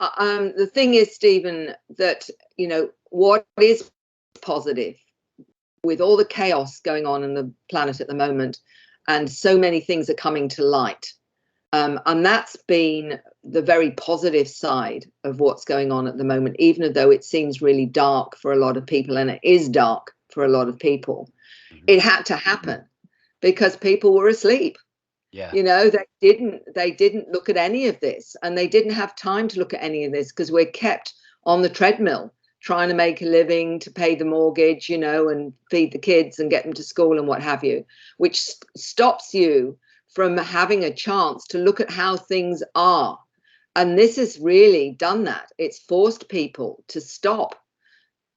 The thing is, Stephen, that, what is positive with all the chaos going on in the planet at the moment, and so many things are coming to light. And that's been the very positive side of what's going on at the moment, even though it seems really dark for a lot of people, and it is dark for a lot of people. It had to happen because people were asleep. Yeah. They didn't look at any of this, and they didn't have time to look at any of this because we're kept on the treadmill trying to make a living, to pay the mortgage, and feed the kids and get them to school and what have you, which stops you from having a chance to look at how things are. And this has really done that. It's forced people to stop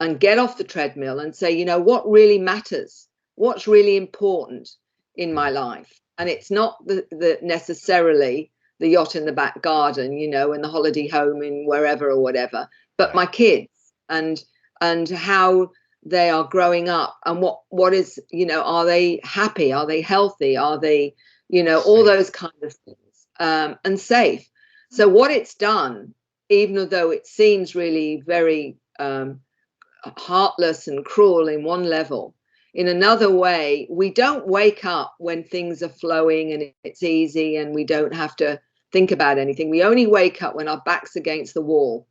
and get off the treadmill and say, what really matters? What's really important in my life? And it's not the necessarily the yacht in the back garden, and the holiday home in wherever or whatever, but my kids and how they are growing up, and what is, are they happy? Are they healthy? Are they, all those kind of things, and safe. So what it's done, even though it seems really very heartless and cruel in one level, in another way, we don't wake up when things are flowing and it's easy and we don't have to think about anything. We only wake up when our back's against the wall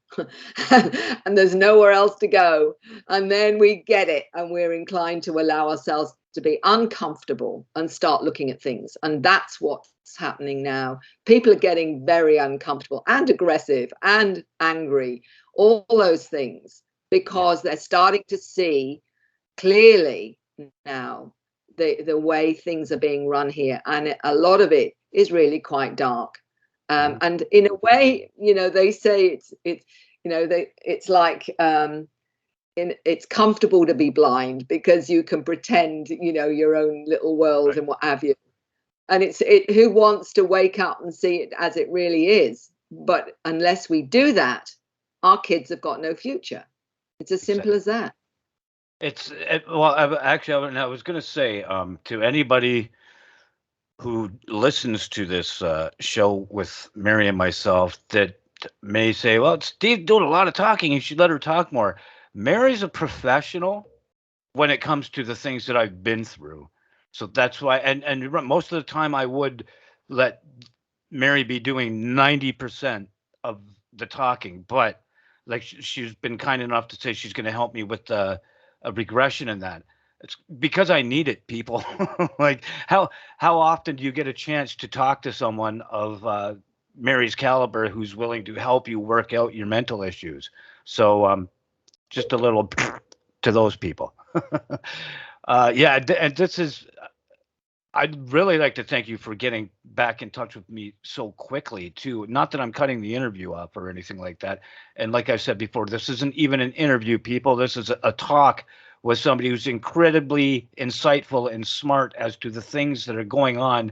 and there's nowhere else to go. And then we get it, and we're inclined to allow ourselves to be uncomfortable and start looking at things. And that's what's happening now. People are getting very uncomfortable and aggressive and angry, all those things, because they're starting to see clearly now the way things are being run here, and a lot of it is really quite dark. And in a way, they say it's like it's comfortable to be blind because you can pretend your own little world and what have you. And who wants to wake up and see it as it really is? But unless we do that, our kids have got no future. It's as simple as that. I was going to say to anybody who listens to this show with Mary and myself that may say, well, Steve's doing a lot of talking, you should let her talk more. Mary's a professional when it comes to the things that I've been through. So that's why, and most of the time I would let Mary be doing 90% of the talking, but like she's been kind enough to say she's going to help me with a regression in that. It's because I need it, people. Like how often do you get a chance to talk to someone of Mary's caliber who's willing to help you work out your mental issues? So just a little to those people. And this is, I'd really like to thank you for getting back in touch with me so quickly too. Not that I'm cutting the interview up or anything like that. And like I said before, this isn't even an interview, people. This is a talk with somebody who's incredibly insightful and smart as to the things that are going on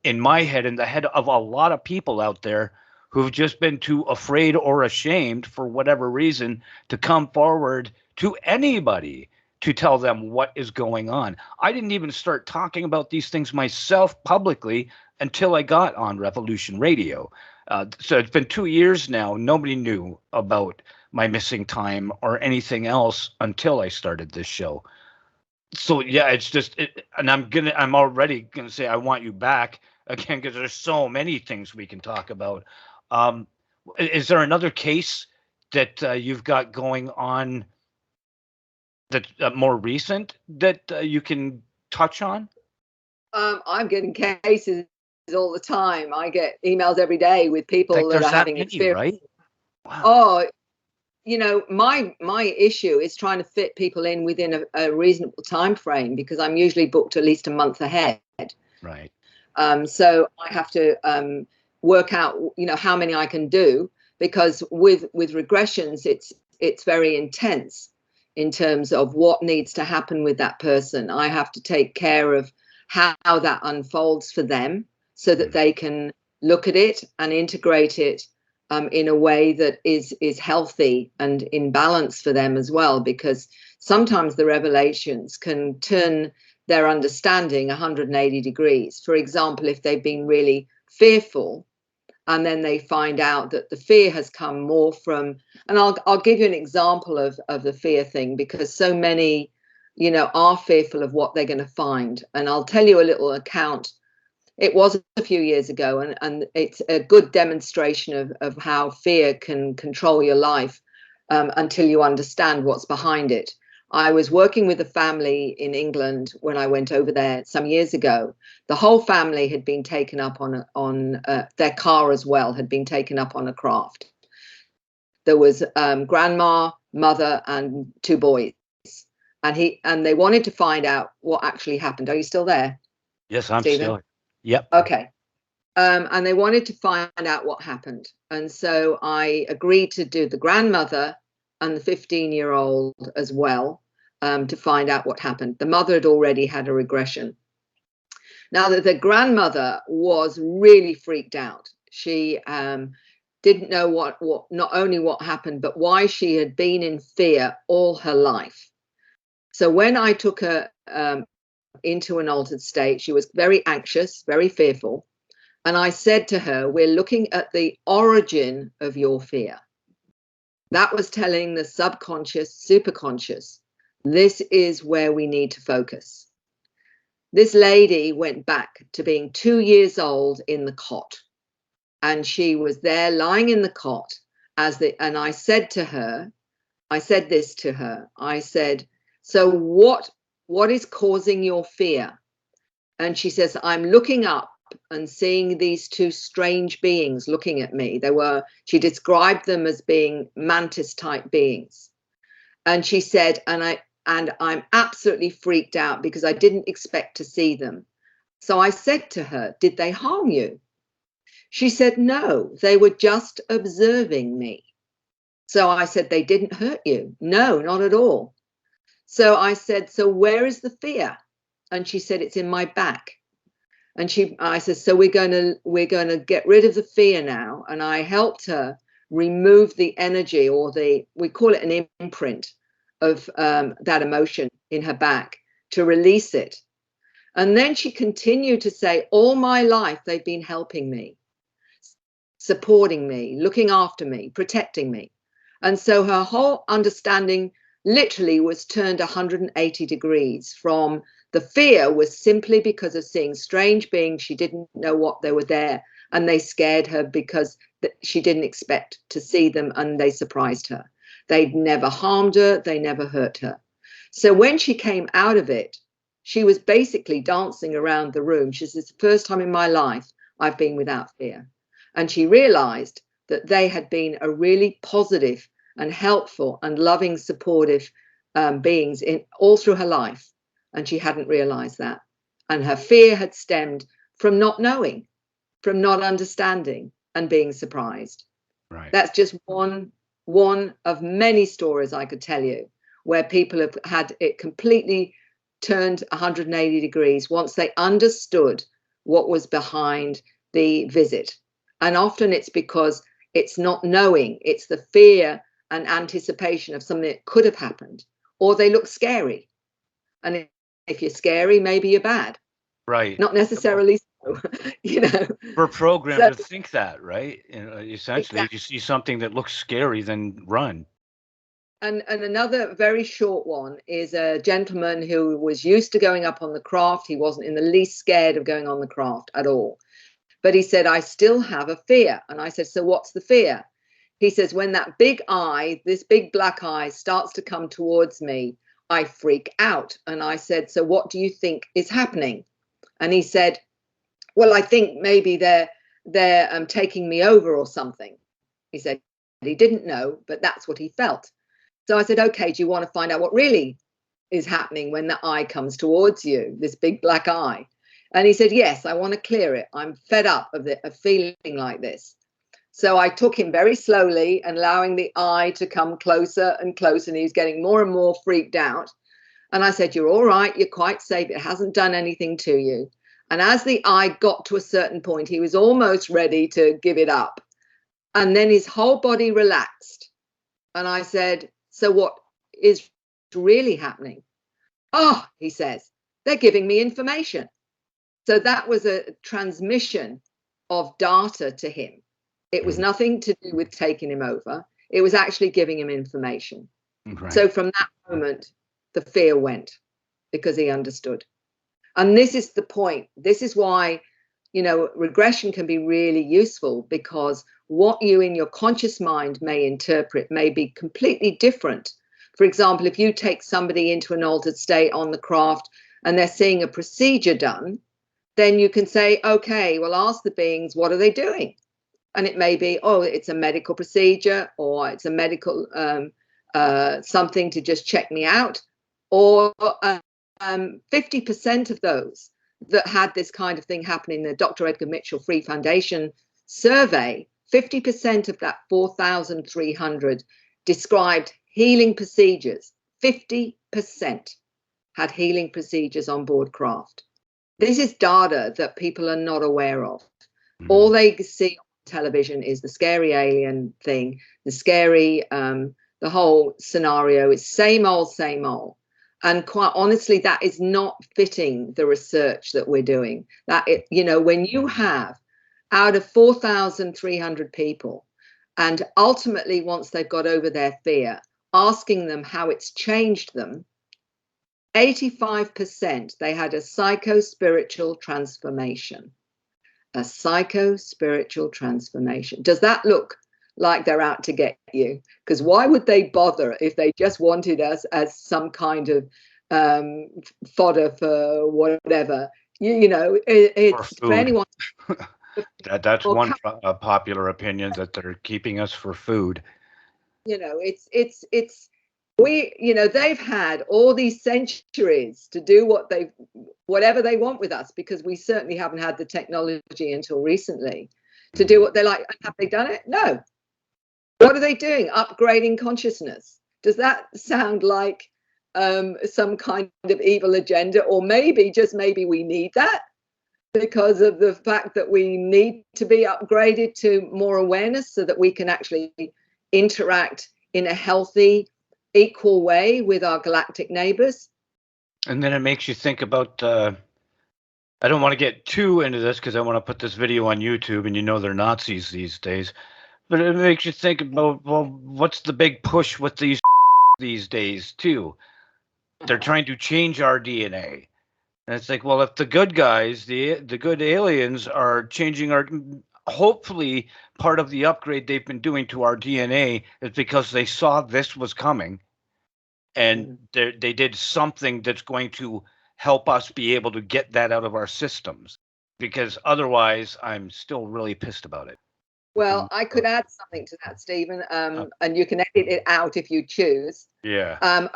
in my head and the head of a lot of people out there who've just been too afraid or ashamed for whatever reason to come forward to anybody to tell them what is going on. I didn't even start talking about these things myself publicly until I got on Revolution Radio. So it's been 2 years now. Nobody knew about my missing time or anything else until I started this show. So yeah, it's just, and I'm already gonna say I want you back again because there's so many things we can talk about. Is there another case that you've got going on that's more recent that you can touch on? I'm getting cases all the time. I get emails every day with people that are having experience. Right? Wow. Oh, my issue is trying to fit people in within a reasonable time frame because I'm usually booked at least a month ahead. Right. So I have to work out, how many I can do, because with regressions, it's very intense in terms of what needs to happen with that person. I have to take care of how that unfolds for them so that they can look at it and integrate it in a way that is healthy and in balance for them as well, because sometimes the revelations can turn their understanding 180 degrees. For example, if they've been really fearful And then they find out that the fear has come more from, and I'll give you an example of the fear thing, because so many, are fearful of what they're going to find. And I'll tell you a little account. It was a few years ago, and it's a good demonstration of how fear can control your life until you understand what's behind it. I was working with a family in England when I went over there some years ago. The whole family had been taken up on their car as well, had been taken up on a craft. There was grandma, mother, and two boys. And they wanted to find out what actually happened. Are you still there? Yes, I'm Stephen? still. Yep. Okay. And they wanted to find out what happened. And so I agreed to do the grandmother and the 15-year-old as well, to find out what happened. The mother had already had a regression. Now, the grandmother was really freaked out. She didn't know what not only what happened, but why she had been in fear all her life. So when I took her into an altered state, she was very anxious, very fearful. And I said to her, we're looking at the origin of your fear. That was telling the subconscious, superconscious, this is where we need to focus. This lady went back to being 2 years old in the cot. And she was there lying in the cot and I said to her, I said this to her, I said, so what is causing your fear? And she says, I'm looking up and seeing these two strange beings looking at me. She described them as being mantis type beings. And she said, and I'm absolutely freaked out because I didn't expect to see them. So I said to her, did they harm you? She said, no, they were just observing me. So I said, they didn't hurt you? No, not at all. So I said, so where is the fear? And she said, it's in my back. And I said, so we're going to get rid of the fear now. And I helped her remove the energy, or we call it an imprint of that emotion in her back, to release it. And then she continued to say, all my life, they've been helping me, supporting me, looking after me, protecting me. And so her whole understanding literally was turned 180 degrees. From the fear was simply because of seeing strange beings. She didn't know what they were there, and they scared her because she didn't expect to see them, and they surprised her. They'd never harmed her. They never hurt her. So when she came out of it, she was basically dancing around the room. She said, it's the first time in my life I've been without fear. And she realized that they had been a really positive and helpful and loving, supportive beings all through her life. And she hadn't realized that. And her fear had stemmed from not knowing, from not understanding, and being surprised. Right. That's just one of many stories I could tell you where people have had it completely turned 180 degrees once they understood what was behind the visit. And often it's because it's not knowing, it's the fear and anticipation of something that could have happened, or they look scary. And if you're scary, maybe you're bad. Right. Not necessarily so, We're programmed to think that, right? Essentially, exactly. if you see something that looks scary, then run. And another very short one is a gentleman who was used to going up on the craft. He wasn't in the least scared of going on the craft at all. But he said, I still have a fear. And I said, so what's the fear? He says, when that big eye, this big black eye, starts to come towards me, I freak out. And I said, so what do you think is happening? And he said, well, I think maybe they're taking me over or something. He said he didn't know, but that's what he felt. So I said, okay, do you want to find out what really is happening when the eye comes towards you, this big black eye? And he said, yes, I want to clear it. I'm fed up of feeling like this. So I took him very slowly and allowing the eye to come closer and closer. And he was getting more and more freaked out. And I said, you're all right. You're quite safe. It hasn't done anything to you. And as the eye got to a certain point, he was almost ready to give it up. And then his whole body relaxed. And I said, so what is really happening? Oh, he says, they're giving me information. So that was a transmission of data to him. It was nothing to do with taking him over. It was actually giving him information. Right. So from that moment, the fear went because he understood. And this is the point. This is why, regression can be really useful, because what you in your conscious mind may interpret may be completely different. For example, if you take somebody into an altered state on the craft and they're seeing a procedure done, then you can say, okay, well, ask the beings, what are they doing? And it may be, oh, it's a medical procedure, or it's a medical something to just check me out, or 50% of those that had this kind of thing happen in the Dr. Edgar Mitchell Free Foundation survey, 50% of that 4,300 described healing procedures. 50% had healing procedures on board craft. This is data that people are not aware of. All they see on television is the scary alien thing, the scary, the whole scenario is same old, same old. And quite honestly, that is not fitting the research that we're doing. That, when you have out of 4,300 people, and ultimately once they've got over their fear, asking them how it's changed them, 85% they had a psycho-spiritual transformation. A psycho-spiritual transformation. Does that look like they're out to get you? Because why would they bother if they just wanted us as some kind of fodder for whatever? It's for anyone. That's one popular opinion, that they're keeping us for food. They've had all these centuries to do whatever they want with us, because we certainly haven't had the technology until recently to do what they like. Have they done it? No. What are they doing? Upgrading consciousness. Does that sound like some kind of evil agenda? Or maybe, just maybe, we need that because of the fact that we need to be upgraded to more awareness so that we can actually interact in a healthy, equal way with our galactic neighbors. And then it makes you think about, I don't want to get too into this because I want to put this video on YouTube, and they're Nazis these days. But it makes you think about, well, what's the big push with these days too? They're trying to change our DNA. And it's like, well, if the good guys, the good aliens are changing hopefully part of the upgrade they've been doing to our DNA is because they saw this was coming, and they did something that's going to help us be able to get that out of our systems, because otherwise I'm still really pissed about it. Well, I could add something to that, Stephen, and you can edit it out if you choose. Yeah.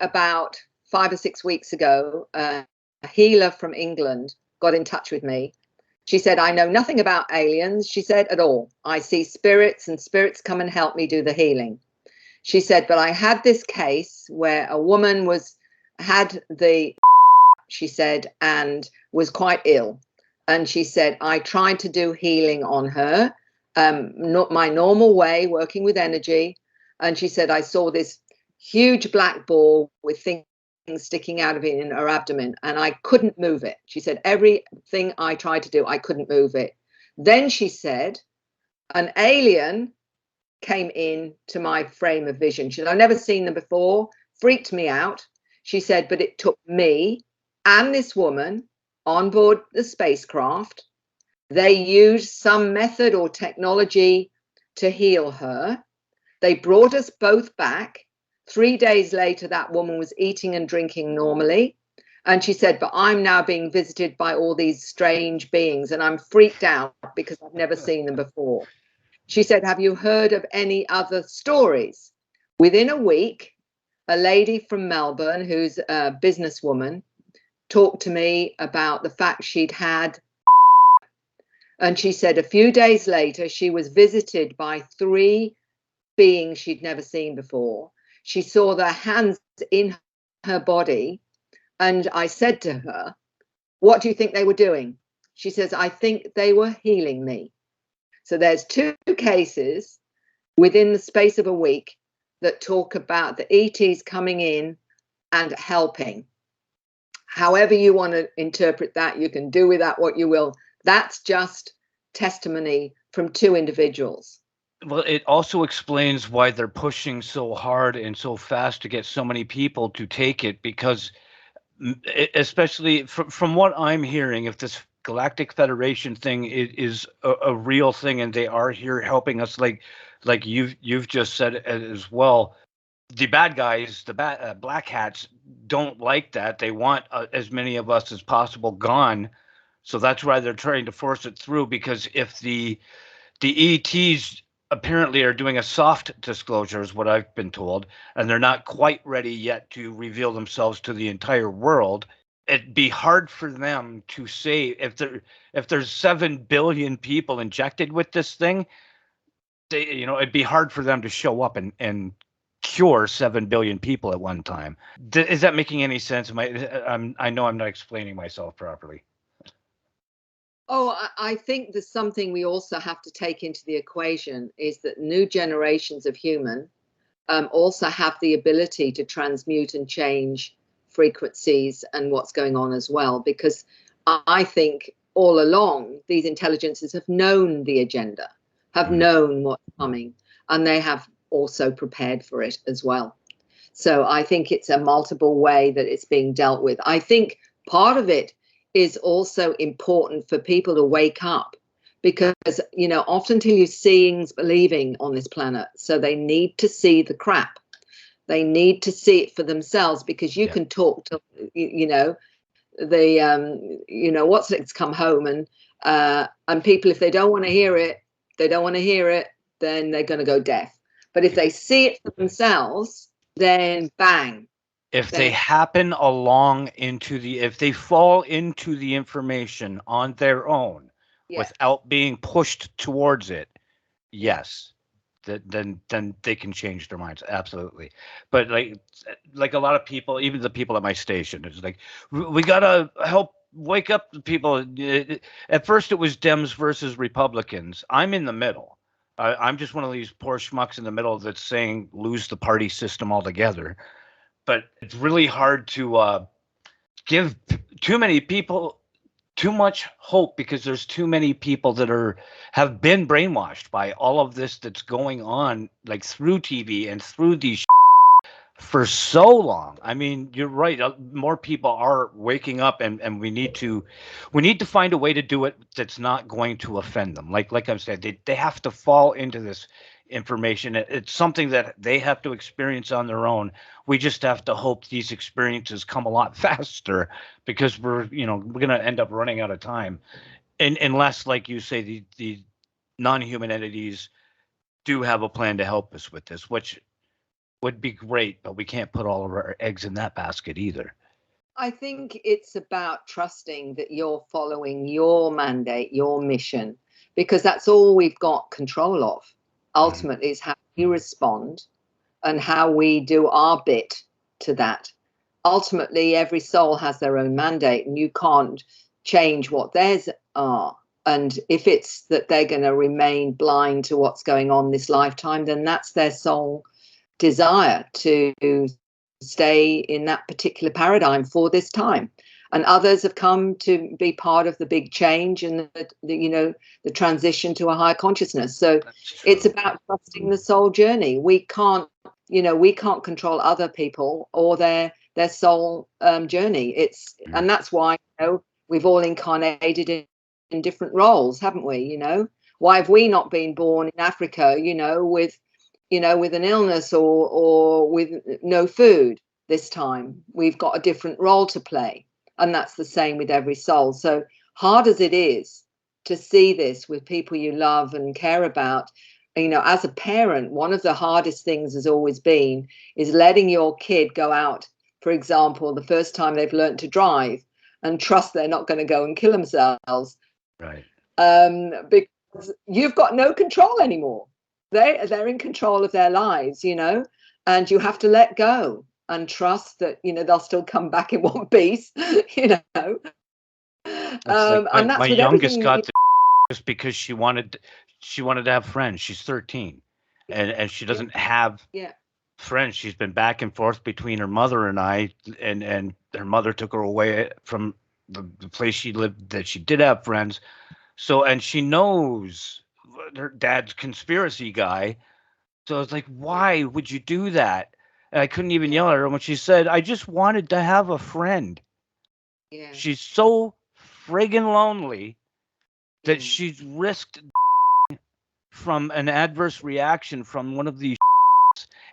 About 5 or 6 weeks ago, a healer from England got in touch with me. She said, I know nothing about aliens, she said, at all. I see spirits, and spirits come and help me do the healing. She said, but I had this case where a woman had she said, and was quite ill. And she said, I tried to do healing on her, not my normal way, working with energy. And she said, I saw this huge black ball with things sticking out of it in her abdomen, and I couldn't move it. She said, everything I tried to do, I couldn't move it. Then she said, an alien came in to my frame of vision. She said, I've never seen them before, freaked me out. She said, but it took me and this woman on board the spacecraft. They used some method or technology to heal her. They brought us both back. 3 days later, that woman was eating and drinking normally. And she said, but I'm now being visited by all these strange beings, and I'm freaked out because I've never seen them before. She said, have you heard of any other stories? Within a week, a lady from Melbourne, who's a businesswoman, talked to me about the fact she'd had. And she said a few days later, she was visited by 3 beings she'd never seen before. She saw their hands in her body. And I said to her, what do you think they were doing? She says, I think they were healing me. So there's 2 cases within the space of a week that talk about the ETs coming in and helping. However you want to interpret that, you can do with that what you will. That's just testimony from two individuals. Well, it also explains why they're pushing so hard and so fast to get so many people to take it, because especially from what I'm hearing, if this Galactic Federation thing is a real thing and they are here helping us, like you've just said as well, the bad guys, the black hats, don't like that. They want as many of us as possible gone. So that's why they're trying to force it through, because if the ETs apparently are doing a soft disclosure, is what I've been told, and they're not quite ready yet to reveal themselves to the entire world. It'd be hard for them to say if there's 7 billion people injected with this thing. It'd be hard for them to show up and cure 7 billion people at one time. Is that making any sense? I know I'm not explaining myself properly. Oh, I think there's something we also have to take into the equation, is that new generations of human also have the ability to transmute and change frequencies and what's going on as well. Because I think all along, these intelligences have known the agenda, have known what's coming, and they have also prepared for it as well. So I think it's a multiple way that it's being dealt with. I think part of it is also important for people to wake up, because, often till you seeing's believing on this planet. So they need to see the crap. They need to see it for themselves, because you can talk to, what's it's come home, and people, if they don't want to hear it, then they're going to go deaf. But if they see it for themselves, then bang. If they happen along if they fall into the information on their own without being pushed towards it, yes, then they can change their minds. Absolutely. But like a lot of people, even the people at my station, it's like, we gotta help wake up the people. At first it was Dems versus Republicans. I'm in the middle. I'm just one of these poor schmucks in the middle that's saying lose the party system altogether. But it's really hard to give too many people too much hope, because there's too many people that have been brainwashed by all of this that's going on, like through TV and through these for so long. I mean, you're right. More people are waking up, and we need to find a way to do it that's not going to offend them. Like I've said, they have to fall into this information. It's something that they have to experience on their own. We just have to hope these experiences come a lot faster, because we're going to end up running out of time, and unless, like you say, the non-human entities do have a plan to help us with this, which would be great, but we can't put all of our eggs in that basket either. I think it's about trusting that you're following your mandate, your mission, because that's all we've got control of. Ultimately, is how we respond and how we do our bit to that. Ultimately, every soul has their own mandate, and you can't change what theirs are. And if it's that they're going to remain blind to what's going on this lifetime, then that's their soul desire to stay in that particular paradigm for this time. And others have come to be part of the big change and the transition to a higher consciousness. So it's about trusting the soul journey. We can't control other people or their soul journey. And that's why we've all incarnated in different roles, haven't we? Why have we not been born in Africa, with an illness or with no food this time? We've got a different role to play. And that's the same with every soul. So hard as it is to see this with people you love and care about, as a parent, one of the hardest things has always been is letting your kid go out, for example, the first time they've learned to drive, and trust they're not going to go and kill themselves. Right. Because you've got no control anymore. They're in control of their lives, and you have to let go and trust that they'll still come back in one piece. And that's my with youngest got just because she wanted to have friends. She's 13, and she doesn't have friends. She's been back and forth between her mother and I, and her mother took her away from the place she lived that she did have friends. So, and she knows her dad's conspiracy guy. So it's like, why would you do that? And I couldn't even yell at her when she said, I just wanted to have a friend. Yeah. She's so friggin' lonely that Mm. she's risked from an adverse reaction from one of these,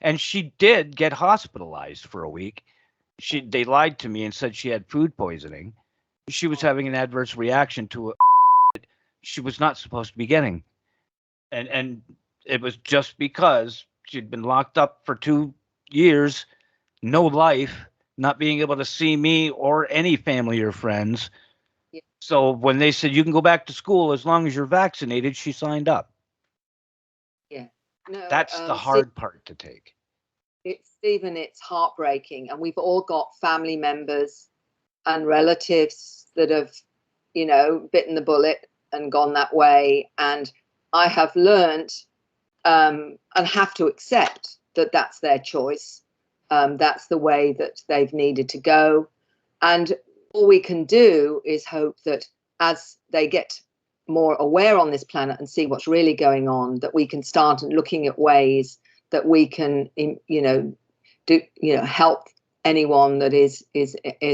and she did get hospitalized for a week. They lied to me and said she had food poisoning. She was having an adverse reaction to a she was not supposed to be getting. And it was just because she'd been locked up for 2 years, no life, not being able to see me or any family or friends. Yeah. So when they said you can go back to school as long as you're vaccinated, she signed up. Yeah. No, That's the hard part to take. Stephen, it's heartbreaking. And we've all got family members and relatives that have, bitten the bullet and gone that way. And I have learned and have to accept that that's their choice. That's the way that they've needed to go. And all we can do is hope that as they get more aware on this planet and see what's really going on, that we can start looking at ways that we can, help anyone that is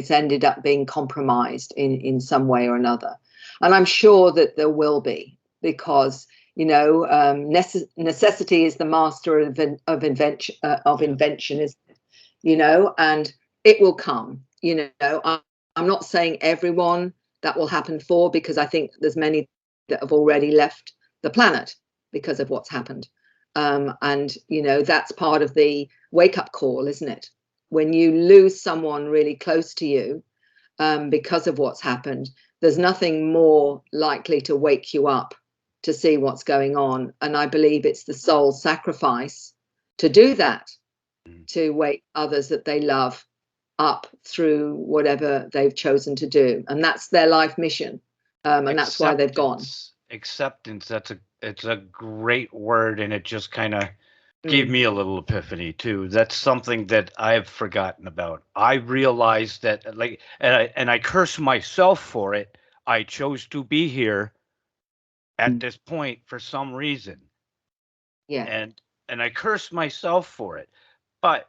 ended up being compromised in some way or another. And I'm sure that there will be, because necessity is the master of invention, is and it will come. I'm not saying everyone that will happen for, because I think there's many that have already left the planet because of what's happened. And that's part of the wake-up call, isn't it? When you lose someone really close to you because of what's happened, there's nothing more likely to wake you up to see what's going on. And I believe it's the soul's sacrifice to do that, to wake others that they love up through whatever they've chosen to do. And that's their life mission. And that's why they've gone. Acceptance. It's a great word, and it just kind of gave me a little epiphany too. That's something that I've forgotten about. I realized that, and I curse myself for it. I chose to be here at this point for some reason. Yeah. And I curse myself for it. But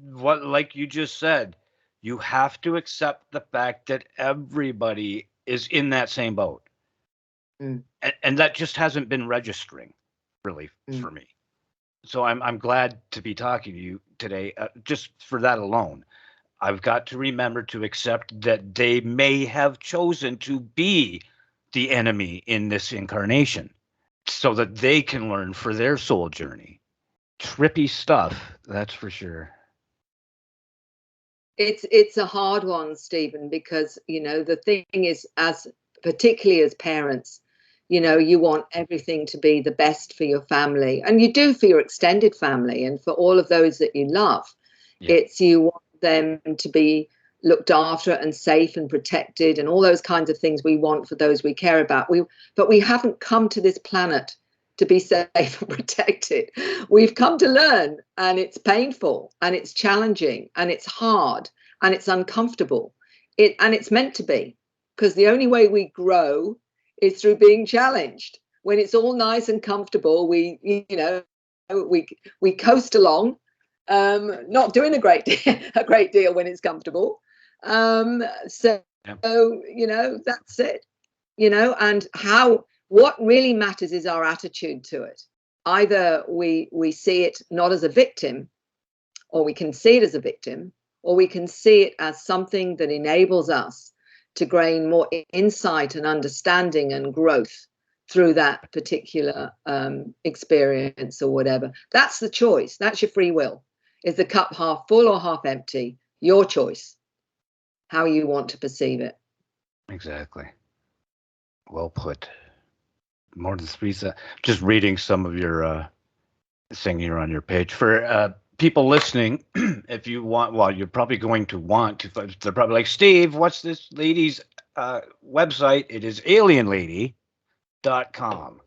like you just said, you have to accept the fact that everybody is in that same boat. And that just hasn't been registering really for me. So I'm glad to be talking to you today, just for that alone. I've got to remember to accept that they may have chosen to be the enemy in this incarnation so that they can learn for their soul journey. Trippy stuff, that's for sure. It's a hard one, Stephen, because the thing is, particularly as parents, you want everything to be the best for your family, and you do for your extended family and for all of those that you love. You want them to be looked after and safe and protected, and all those kinds of things we want for those we care about. But we haven't come to this planet to be safe and protected. We've come to learn, and it's painful, and it's challenging, and it's hard, and it's uncomfortable. And it's meant to be, because the only way we grow is through being challenged. When it's all nice and comfortable, we coast along, not doing a great deal when it's comfortable. That's it. And what really matters is our attitude to it. Either we see it not as a victim, or we can see it as a victim, or we can see it as something that enables us to gain more insight and understanding and growth through that particular experience or whatever. That's the choice. That's your free will. Is the cup half full or half empty? Your choice. How you want to perceive it. Exactly. Well put. More than three. Just reading some of your thing here on your page for people listening. If you want, well, you're probably going to want to. They're probably like, Steve, what's this lady's website? It is alienlady.com.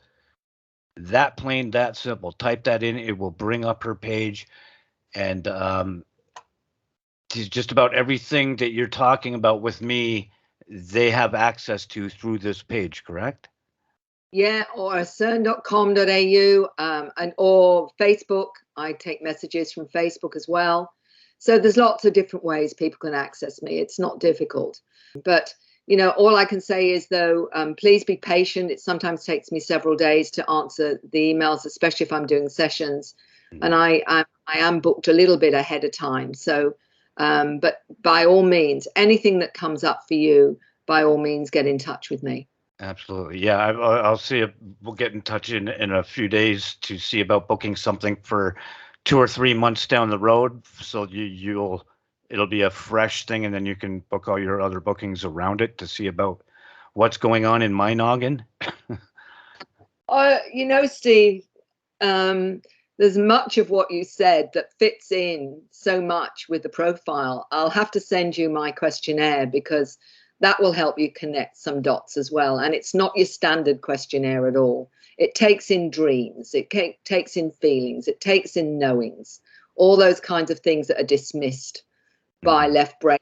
That plain, that simple. Type that in. It will bring up her page, and just about everything that you're talking about with me, they have access to through this page. Correct? Yeah, or cern.com.au, and or Facebook. I take messages from Facebook as well. So there's lots of different ways people can access me. It's not difficult. But, all I can say is, though, please be patient. It sometimes takes me several days to answer the emails, especially if I'm doing sessions. And I am booked a little bit ahead of time. So, but by all means, anything that comes up for you, by all means, get in touch with me. Absolutely. Yeah, I'll see if we'll get in touch in a few days to see about booking something for 2 or 3 months down the road. So it'll be a fresh thing, and then you can book all your other bookings around it to see about what's going on in my noggin. Steve, there's much of what you said that fits in so much with the profile. I'll have to send you my questionnaire because that will help you connect some dots as well. And it's not your standard questionnaire at all. It takes in dreams, it takes in feelings, it takes in knowings, all those kinds of things that are dismissed by left brains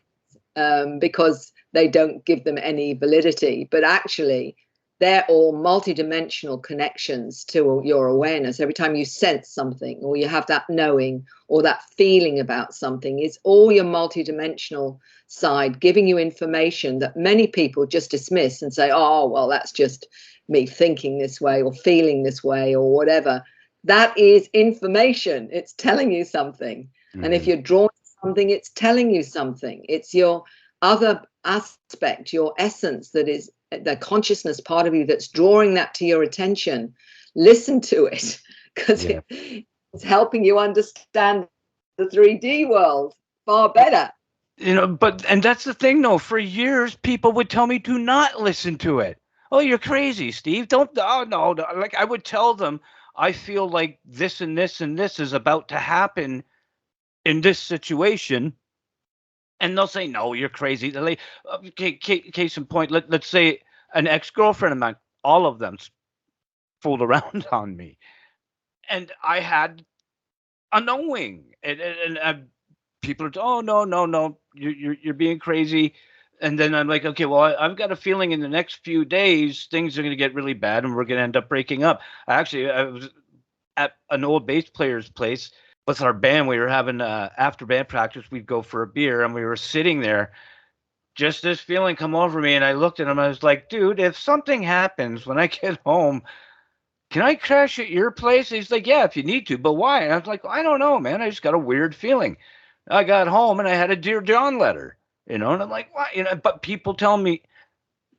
because they don't give them any validity. But actually, they're all multidimensional connections to your awareness. Every time you sense something or you have that knowing or that feeling about something, it's all your multidimensional side giving you information that many people just dismiss and say, oh, well, that's just me thinking this way or feeling this way or whatever. That is information. It's telling you something. And if you're drawn to something, it's telling you something. It's your other aspect, your essence, that is the consciousness part of you that's drawing that to your attention. Listen to it because it's helping you understand the 3D world far better. And that's the thing, though. For years, people would tell me to not listen to it. Oh, you're crazy, Steve. Don't. Oh, no. Like, I would tell them, I feel like this and this and this is about to happen in this situation. And they'll say, no, you're crazy. They're like, case in point, let's say an ex-girlfriend of mine, all of them fooled around on me. And I had a knowing. And people are, oh, no, you're being crazy. And then I'm like, okay, well, I've got a feeling in the next few days, things are going to get really bad and we're going to end up breaking up. Actually, I was at an old bass player's place with our band. We were having after band practice, we'd go for a beer and we were sitting there. Just this feeling come over me, and I looked at him. I was like, dude, if something happens when I get home, can I crash at your place? He's like, yeah, if you need to, but why? And I was like, I don't know, man. I just got a weird feeling. I got home and I had a Dear John letter, and I'm like, what? But people tell me,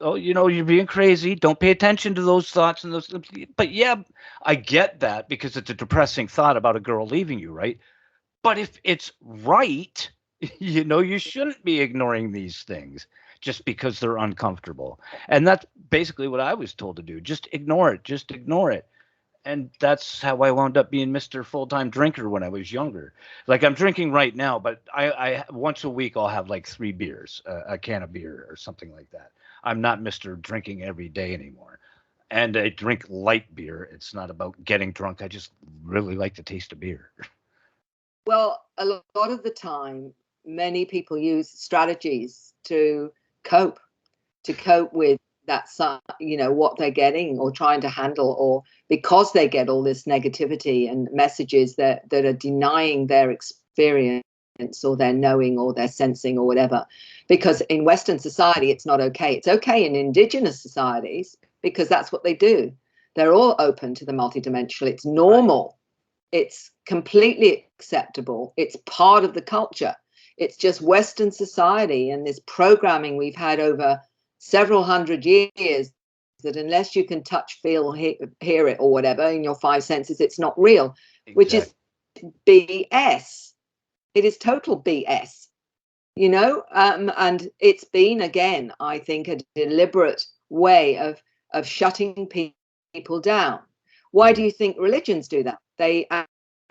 oh, you're being crazy. Don't pay attention to those thoughts and those. But yeah, I get that because it's a depressing thought about a girl leaving you, right? But if it's right, you shouldn't be ignoring these things just because they're uncomfortable. And that's basically what I was told to do. Just ignore it. Just ignore it. And that's how I wound up being Mr. Full-time drinker when I was younger. Like, I'm drinking right now, but I once a week I'll have like 3 beers, a can of beer or something like that. I'm not Mr. Drinking every day anymore. And I drink light beer. It's not about getting drunk. I just really like the taste of beer. Well, a lot of the time, many people use strategies to cope with that, what they're getting or trying to handle, or because they get all this negativity and messages that are denying their experience or their knowing or their sensing or whatever. Because in Western society, it's not okay. It's okay in indigenous societies because that's what they do. They're all open to the multidimensional. It's normal. It's completely acceptable. It's part of the culture. It's just Western society and this programming we've had over several hundred years that unless you can touch, feel, hear it or whatever in your 5 senses, it's not real, exactly. Which is BS. It is total BS, and it's been, again, I think, a deliberate way of shutting people down. Why do you think religions do that? They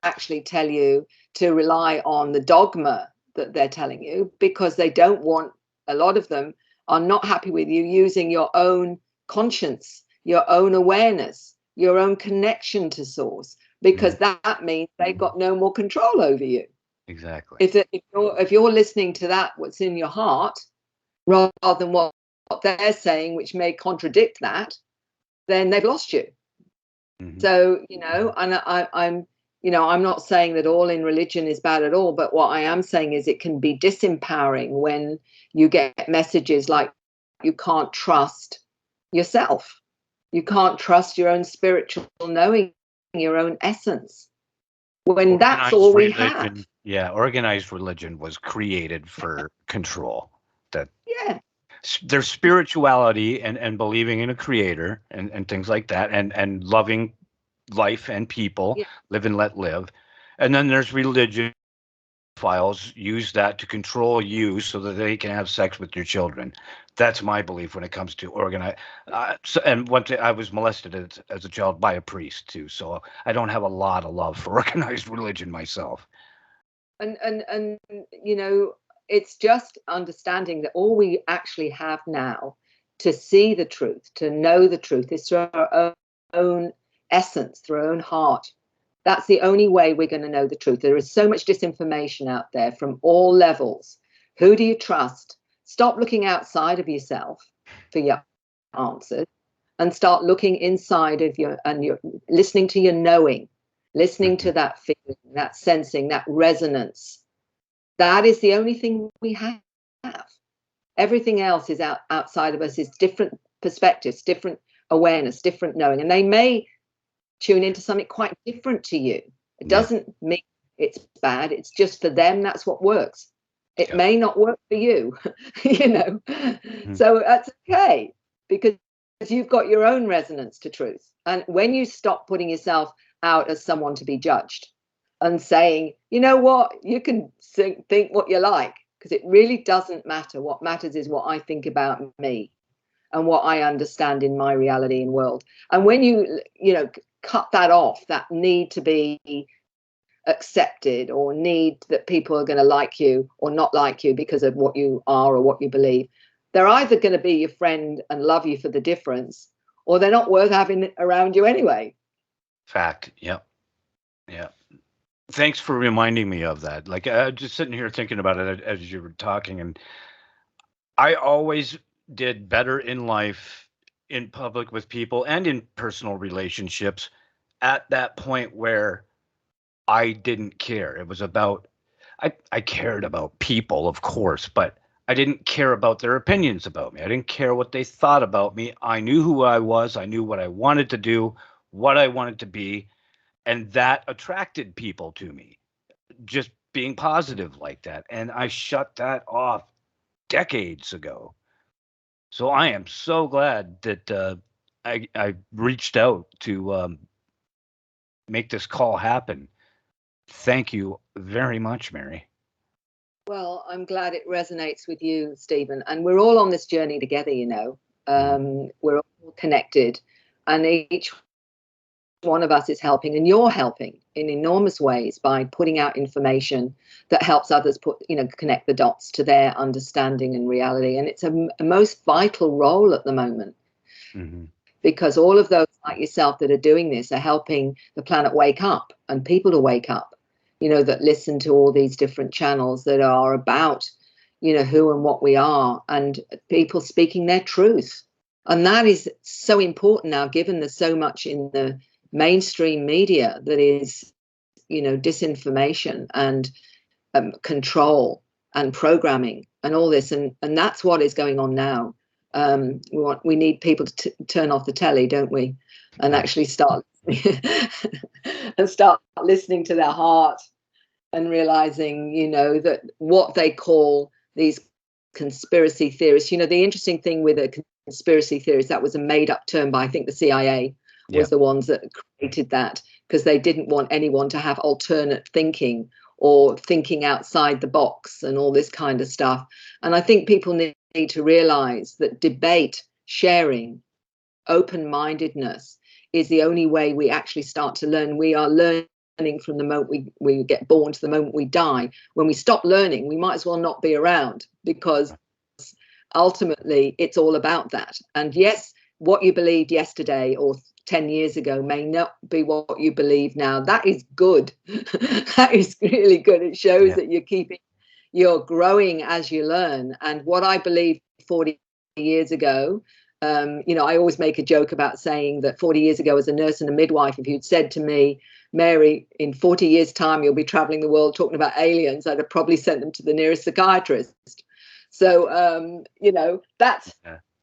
actually tell you to rely on the dogma that they're telling you because they don't want, a lot of them are not happy with you using your own conscience, your own awareness, your own connection to source, because that means they've got no more control over you. Exactly. If you're listening to that, what's in your heart, rather than what they're saying, which may contradict that, then they've lost you. Mhm. So, and I'm not saying that all in religion is bad at all, but what I am saying is it can be disempowering when you get messages like you can't trust yourself. You can't trust your own spiritual knowing, your own essence, when that's all Organized we have. religion, yeah, organized religion was created for control. That Yeah. there's spirituality and believing in a creator and things like that, and loving life and people, Yeah. live and let live. And then there's religion. Files use that to control you so that they can have sex with your children. That's my belief when it comes to organize. And once I was molested as a child by a priest too, so I don't have a lot of love for organized religion myself. And it's just understanding that all we actually have now to see the truth, to know the truth, is through our own essence, through our own heart. That's the only way we're going to know the truth. There is so much disinformation out there from all levels. Who do you trust? Stop looking outside of yourself for your answers and start looking inside of you're listening to your knowing, listening to that feeling, that sensing, that resonance. That is the only thing we have. Everything else is outside of us, is different perspectives, different awareness, different knowing. And they may tune into something quite different to you. It doesn't mean it's bad. It's just for them, that's what works. It may not work for you, So that's okay, because you've got your own resonance to truth. And when you stop putting yourself out as someone to be judged and saying, you know what, you can think what you like, because it really doesn't matter. What matters is what I think about me and what I understand in my reality and world. And when you cut that off, that need to be accepted or need that people are going to like you or not like you because of what you are or what you believe, they're either going to be your friend and love you for the difference, or they're not worth having around you anyway. Fact. Yep. Yeah. Thanks for reminding me of that. Like, just sitting here thinking about it as you were talking, and I always did better in life, in public with people, and in personal relationships at that point where I didn't care. It was about, I cared about people, of course, but I didn't care about their opinions about me. I didn't care what they thought about me. I knew who I was. I knew what I wanted to do, what I wanted to be, and that attracted people to me. Just being positive like that. And I shut that off decades ago. So I am so glad that I reached out to make this call happen. Thank you very much, Mary. Well, I'm glad it resonates with you, Stephen. And we're all on this journey together, We're all connected, and each one of us is helping, and you're helping in enormous ways by putting out information that helps others connect the dots to their understanding and reality. And it's a most vital role at the moment, because all of those like yourself that are doing this are helping the planet wake up and people to wake up, that listen to all these different channels that are about, who and what we are, and people speaking their truth. And that is so important now, given there's so much in the mainstream media that is, disinformation and control and programming and all this. And that's what is going on now. We need people to turn off the telly, don't we? And actually start listening to their heart and realizing, that what they call these conspiracy theorists, the interesting thing with a conspiracy theorist, that was a made up term by, I think, the CIA was the ones that created that, because they didn't want anyone to have alternate thinking or thinking outside the box and all this kind of stuff. And I think people need to realize that debate, sharing, open-mindedness is the only way we actually start to learn. We are learning from the moment we get born to the moment we die. When we stop learning, we might as well not be around, because ultimately it's all about that. And yes, what you believed yesterday or 10 years ago may not be what you believe now. That is good. That is really good. It shows that you're growing as you learn. And what I believed 40 years ago I always make a joke about saying that 40 years ago as a nurse and a midwife, if you'd said to me, Mary, in 40 years' time, you'll be traveling the world talking about aliens, I'd have probably sent them to the nearest psychiatrist. So, that's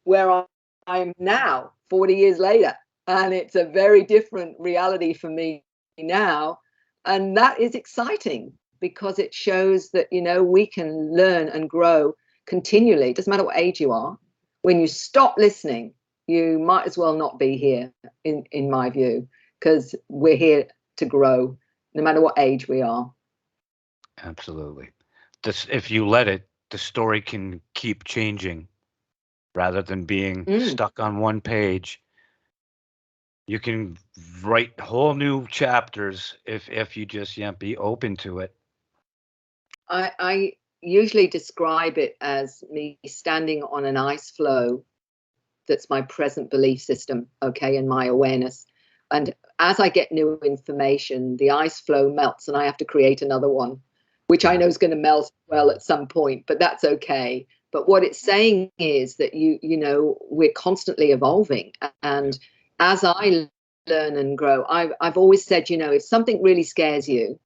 where I'm now, 40 years later. And it's a very different reality for me now. And that is exciting because it shows that, we can learn and grow continually. It doesn't matter what age you are. When you stop listening, you might as well not be here, in my view, because we're here to grow, no matter what age we are. Absolutely. If you let it, the story can keep changing rather than being stuck on one page. You can write whole new chapters if you just be open to it. I usually describe it as me standing on an ice floe that's my present belief system, okay, and my awareness. And as I get new information, the ice floe melts and I have to create another one, which I know is going to melt well at some point, but that's okay. But what it's saying is that we're constantly evolving. And as I learn and grow, I've always said, if something really scares you,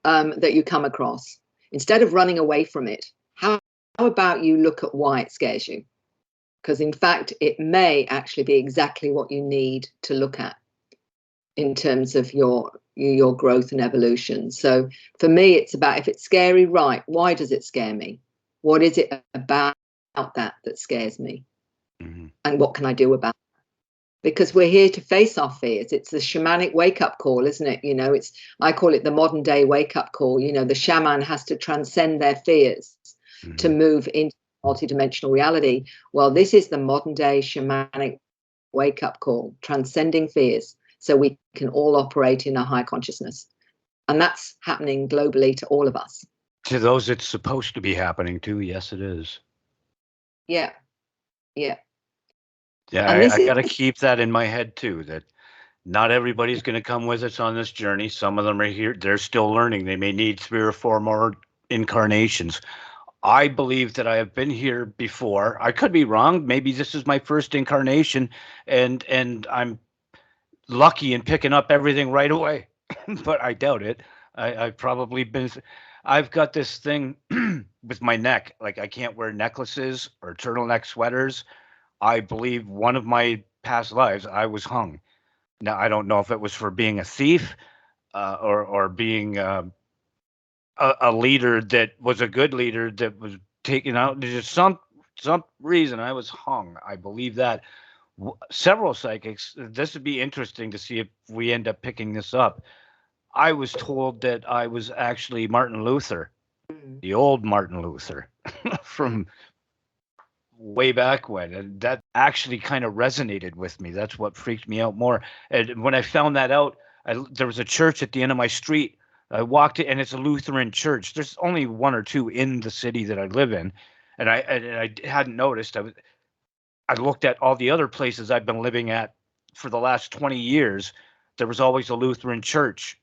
that you come across, instead of running away from it, how about you look at why it scares you? Because in fact, it may actually be exactly what you need to look at in terms of your growth and evolution. So for me, it's about, if it's scary, right, why does it scare me? What is it about that scares me? Mm-hmm. And what can I do about it? Because we're here to face our fears. It's the shamanic wake-up call, isn't it? I call it the modern day wake-up call. The shaman has to transcend their fears to move into multidimensional reality. Well, this is the modern day shamanic wake-up call, transcending fears, so we can all operate in a high consciousness. And that's happening globally to all of us. To those it's supposed to be happening to, yes, it is. Yeah. Yeah, I got to keep that in my head too, that not everybody's going to come with us on this journey. Some of them are here. They're still learning. They may need 3 or 4 more incarnations. I believe that I have been here before. I could be wrong. Maybe this is my first incarnation and I'm lucky in picking up everything right away, but I doubt it. I've probably been, I've got this thing with my neck. Like I can't wear necklaces or turtleneck sweaters. I believe one of my past lives, I was hung. Now, I don't know if it was for being a thief or being a leader that was a good leader that was taken out. There's just some reason I was hung. I believe that. Several psychics, this would be interesting to see if we end up picking this up. I was told that I was actually Martin Luther, the old Martin Luther from way back when, and that actually kind of resonated with me. That's what freaked me out more. And when I found that out, there was a church at the end of my street. I walked it, and it's a Lutheran church. There's only 1 or 2 in the city that I live in, and I hadn't noticed. I looked at all the other places I've been living at for the last 20 years. There was always a Lutheran church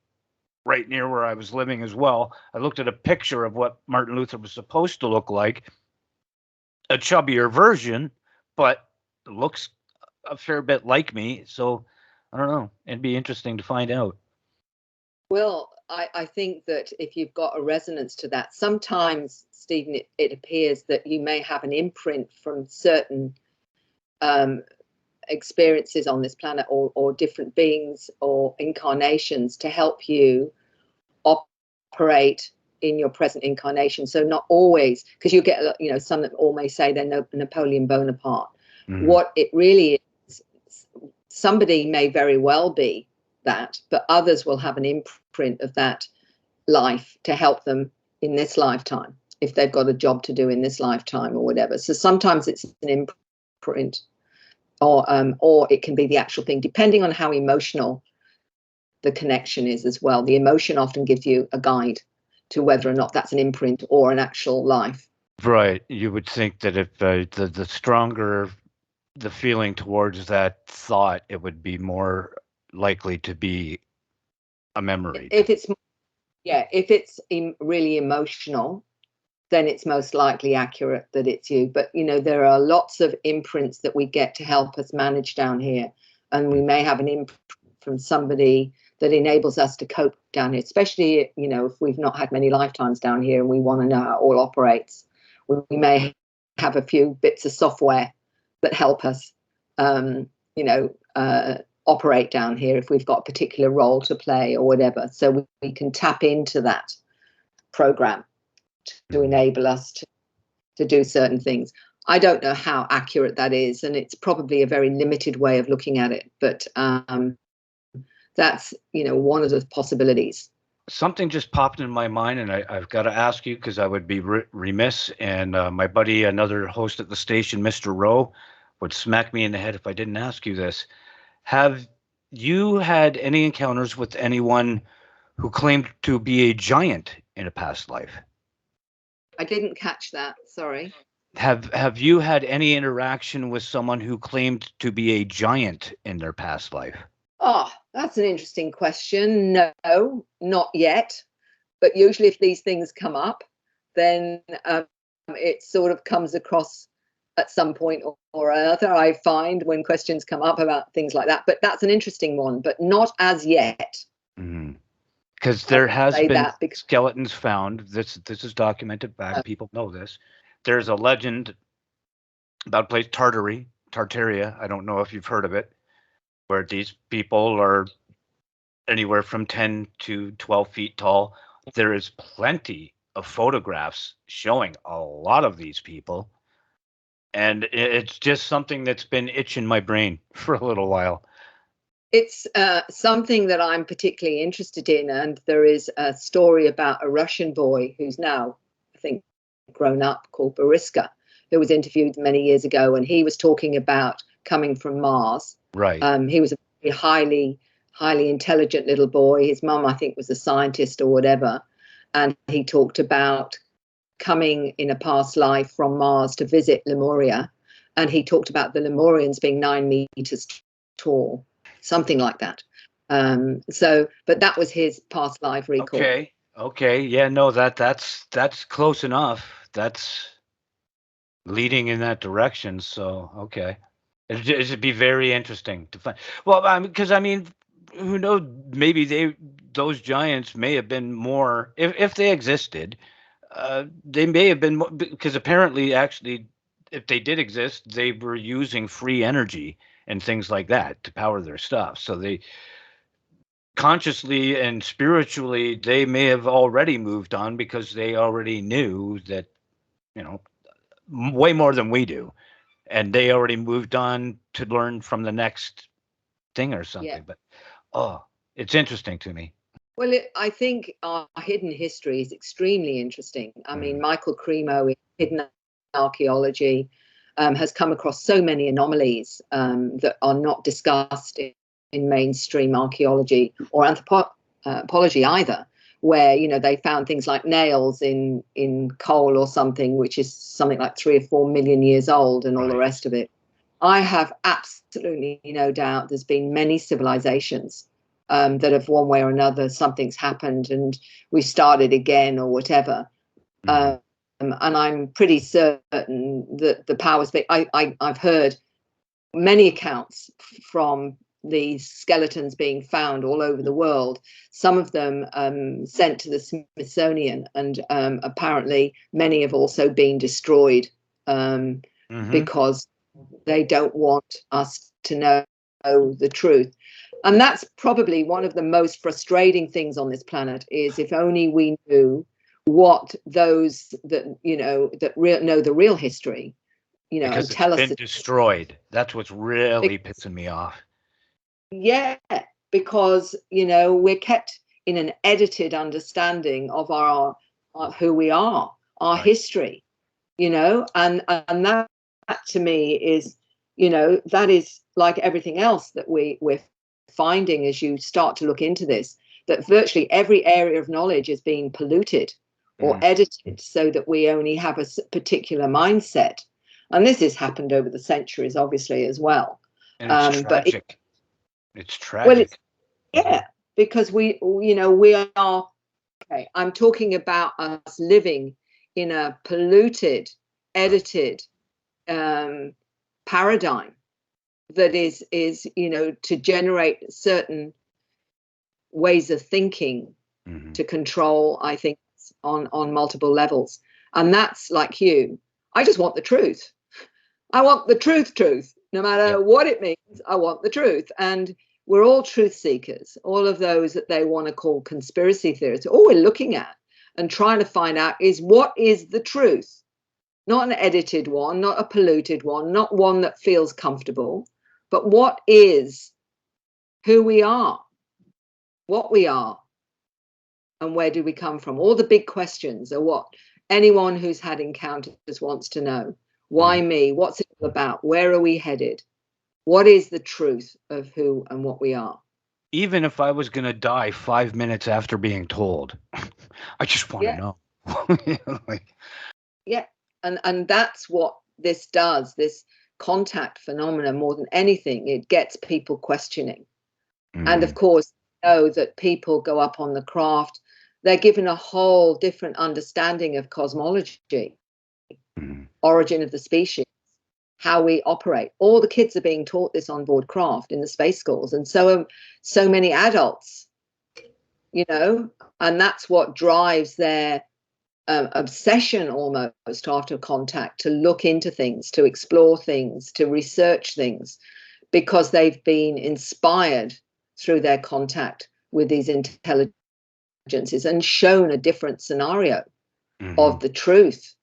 right near where I was living as well. I looked at a picture of what Martin Luther was supposed to look like, a chubbier version, but looks a fair bit like me. So I don't know. It'd be interesting to find out. Well, I think that if you've got a resonance to that, sometimes, Stephen, it appears that you may have an imprint from certain experiences on this planet or different beings or incarnations to help you operate in your present incarnation. So not always, because you get, some that all may say they're Napoleon Bonaparte. What it really is, somebody may very well be that, but others will have an imprint of that life to help them in this lifetime, if they've got a job to do in this lifetime or whatever. So sometimes it's an imprint, or it can be the actual thing, depending on how emotional the connection is as well. The emotion often gives you a guide to whether or not that's an imprint or an actual life. Right. You would think that if the stronger the feeling towards that thought, it would be more likely to be a memory. If it's really emotional, then it's most likely accurate that it's you. But, there are lots of imprints that we get to help us manage down here. And we may have an imprint from somebody that enables us to cope down here, especially, if we've not had many lifetimes down here and we want to know how it all operates. We may have a few bits of software that help us, operate down here if we've got a particular role to play or whatever. So we can tap into that program to enable us to do certain things. I don't know how accurate that is, and it's probably a very limited way of looking at it, but that's, one of the possibilities. Something just popped in my mind, and I've got to ask you because I would be remiss. And my buddy, another host at the station, Mr. Rowe, would smack me in the head if I didn't ask you this. Have you had any encounters with anyone who claimed to be a giant in a past life? I didn't catch that. Sorry. Have you had any interaction with someone who claimed to be a giant in their past life? Oh, that's an interesting question. No, not yet. But usually if these things come up, then it sort of comes across at some point or another, I find, when questions come up about things like that. But that's an interesting one, but not as yet. Because there has been skeletons found. This is documented back. People know this. There's a legend about a place, Tartaria. I don't know if you've heard of it, where these people are anywhere from 10 to 12 feet tall. There is plenty of photographs showing a lot of these people. And it's just something that's been itching my brain for a little while. It's something that I'm particularly interested in. And there is a story about a Russian boy who's now, I think, grown up, called Boriska, who was interviewed many years ago. And he was talking about coming from Mars. Right. He was a very highly intelligent little boy. His mum, I think, was a scientist or whatever. And he talked about coming in a past life from Mars to visit Lemuria. And he talked about the Lemurians being 9 meters tall, something like that. But that was his past life recall. Okay. Yeah, no, that's close enough. That's leading in that direction. So, okay. It'd be very interesting to find. Well, because who knows? Maybe those giants may have been more, if they existed. They may have been more, because apparently, actually, if they did exist, they were using free energy and things like that to power their stuff. So they consciously and spiritually, they may have already moved on because they already knew that, way more than we do. And they already moved on to learn from the next thing or something. Yeah. But, it's interesting to me. Well, I think our hidden history is extremely interesting. I mean, Michael Cremo in Hidden Archaeology has come across so many anomalies that are not discussed in mainstream archaeology or anthropology either, where, they found things like nails in coal or something, which is something like 3 or 4 million years old and all the rest of it. I have absolutely no doubt there's been many civilizations that have, one way or another, something's happened and we started again or whatever. And I'm pretty certain that the powers that I've heard many accounts from these skeletons being found all over the world, some of them sent to the Smithsonian, and apparently many have also been destroyed because they don't want us to know the truth. And that's probably one of the most frustrating things on this planet, is if only we knew what those that, know the real history, because and tell us. It's been destroyed. That's what's really pissing me off. Yeah, because, we're kept in an edited understanding of our who we are, our history, and that to me is, that is like everything else that we're finding as you start to look into this, that virtually every area of knowledge is being polluted or edited so that we only have a particular mindset. And this has happened over the centuries, obviously, as well. And it's tragic. It's tragic. Well, because we are, okay, I'm talking about us living in a polluted, edited paradigm that is to generate certain ways of thinking to control, I think, on multiple levels. And that's like you. I just want the truth. I want the truth, no matter what it means. I want the truth. And we're all truth seekers. All of those that they want to call conspiracy theorists, all we're looking at and trying to find out is what is the truth. Not an edited one, not a polluted one, not one that feels comfortable, but what is who we are, what we are, and where do we come from? All the big questions are what anyone who's had encounters wants to know. Why me? What's it all about? Where are we headed? What is the truth of who and what we are? Even if I was going to die 5 minutes after being told, I just want to know. And that's what this does, this contact phenomena, more than anything. It gets people questioning. And of course, know that people go up on the craft, they're given a whole different understanding of cosmology, origin of the species, how we operate. All the kids are being taught this on board craft in the space schools, and so many adults, and that's what drives their obsession almost after contact, to look into things, to explore things, to research things, because they've been inspired through their contact with these intelligences and shown a different scenario of the truth,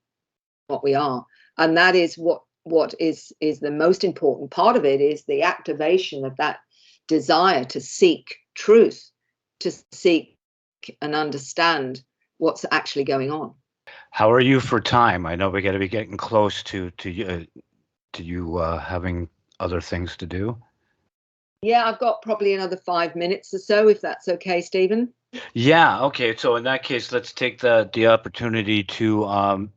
what we are. And that is what is the most important part of it, is the activation of that desire to seek truth, to seek and understand what's actually going on. How are you for time? I know we got to be getting close to you having other things to do. Yeah, I've got probably another 5 minutes or so, if that's okay, Stephen. Yeah, okay. So in that case, let's take the opportunity to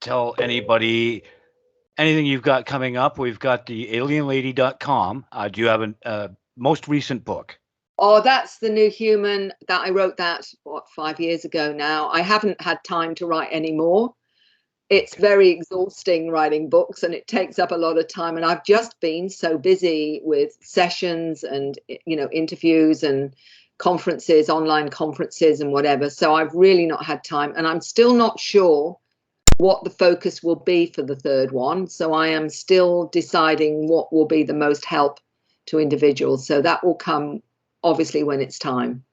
tell anybody anything you've got coming up. We've got the alienlady.com. Do you have a most recent book? Oh, that's the New Human that I wrote 5 years ago now. I haven't had time to write any more. It's very exhausting writing books, and it takes up a lot of time. And I've just been so busy with sessions and, interviews and conferences, online conferences and whatever. So I've really not had time, and I'm still not sure what the focus will be for the third one. So I am still deciding what will be the most help to individuals. So that will come obviously when it's time.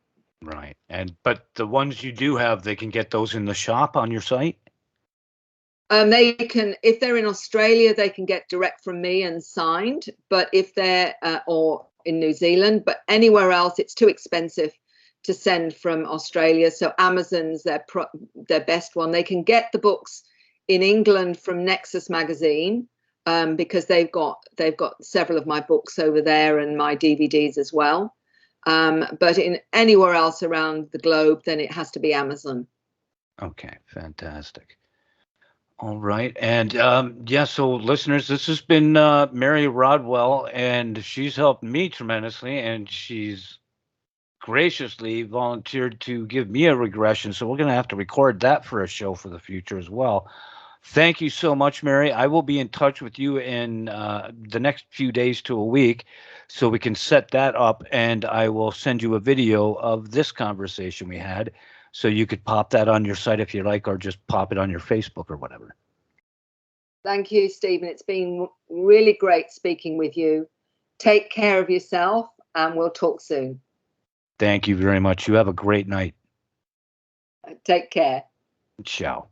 Right. But the ones you do have, they can get those in the shop on your site? They can, if they're in Australia, they can get direct from me and signed. But if they're or in New Zealand, but anywhere else, it's too expensive to send from Australia. So Amazon's their best one. They can get the books in England from Nexus magazine, because they've got several of my books over there and my DVDs as well. But in anywhere else around the globe, then it has to be Amazon. Okay, fantastic. All right. And so listeners, this has been Mary Rodwell, and she's helped me tremendously, and she's graciously volunteered to give me a regression. So we're going to have to record that for a show for the future as well. Thank you so much, Mary. I will be in touch with you in the next few days to a week so we can set that up, and I will send you a video of this conversation we had so you could pop that on your site if you like, or just pop it on your Facebook or whatever. Thank you, Stephen. It's been really great speaking with you. Take care of yourself, and we'll talk soon. Thank you very much. You have a great night. Take care. Ciao.